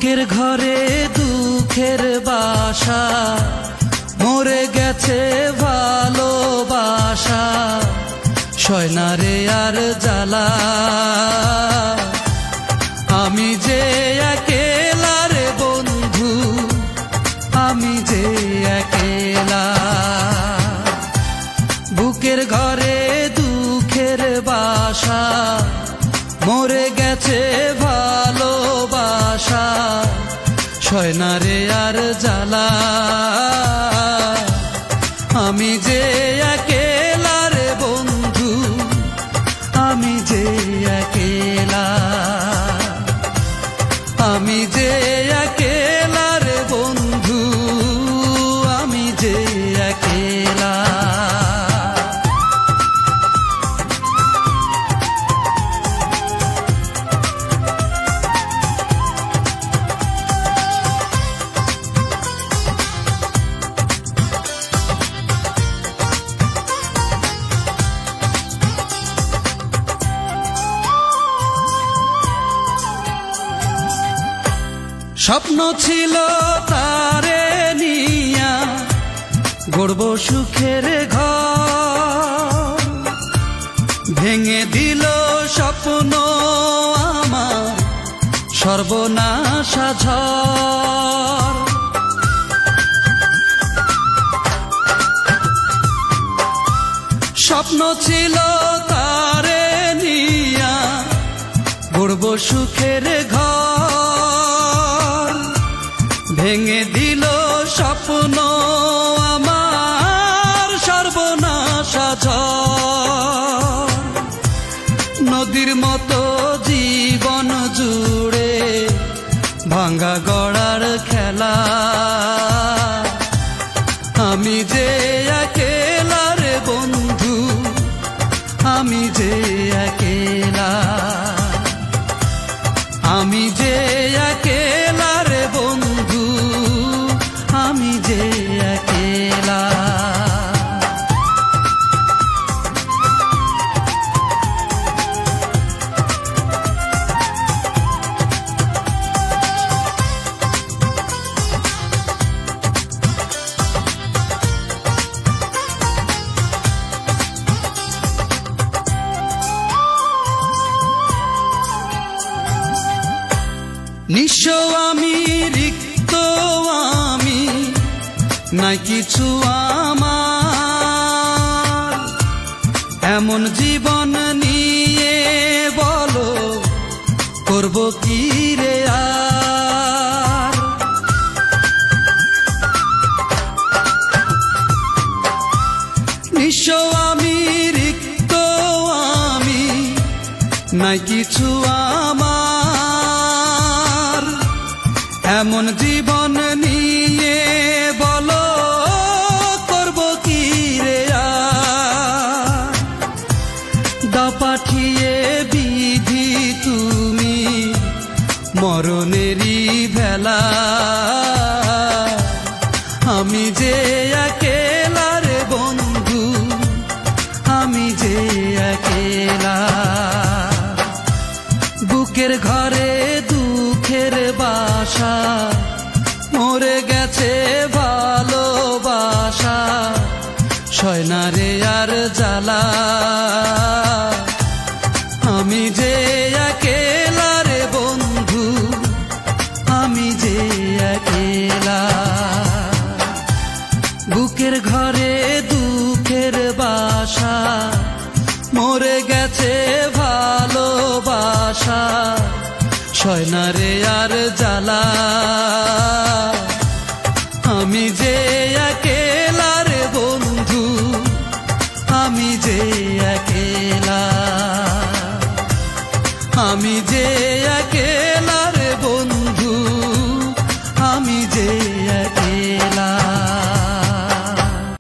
বুকের ঘরে দুঃখের বাসা, মরে গেছে ভালোবাসা, সয় না রে আর জ্বালা। আমি যে একেলা রে বন্ধু, আমি যে একেলা। বুকের ঘরে দুঃখের বাসা, মরে গেছে ভালোবাসা, সয় না রে আর জ্বালা। আমি যে একেলা রে বন্ধু, আমি যে একেলা। আমি যে একেলা রে বন্ধু, আমি যে একেলা। স্বপ্ন ছিল তারে নিয়া গড়ব সুখের ঘর, ভেঙে দিল স্বপ্ন আমার সর্বনাশা ঝড়। স্বপ্ন ছিল তারে নিয়া গড়ব সুখের ঘর, ভেঙে দিল স্বপ্ন আমার সর্বনাশা ঝড়। নদীর মতো জীবন জুড়ে ভাঙা গড়ার খেলা। আমি যে একেলা রে বন্ধু, আমি যে একেলা। আমি যে একেলা রে বন্ধু, আমি যে একেলা। নিঃস্ব আমি, রিক্ত আমি, নাই কিছু আমার। এমন জীবন নিয়ে বলো করব কি রে আর। নিঃস্ব আমি, রিক্ত আমি, নাই কিছু আমার। এমন জীবন নিয়ে বলো করব কি রে আর। দাও পাঠিয়ে বিধি তুমি মরণেরই ভেলা। আমি যে একেলা রে বন্ধু, আমি যে একেলা। বুকের ঘরে দুঃখের বাসা, মরে গেছে ভালোবাসা, সয় না রে আর জ্বালা। আমি যে একেলা রে বন্ধু, আমি যে একেলা। বুকের ঘরে দুঃখের বাসা, মরে গেছে ভালোবাসা, সয় না রে আর জ্বালা। আমি যে একেলা রে বন্ধু, আমি যে একেলা। আমি যে একেলা।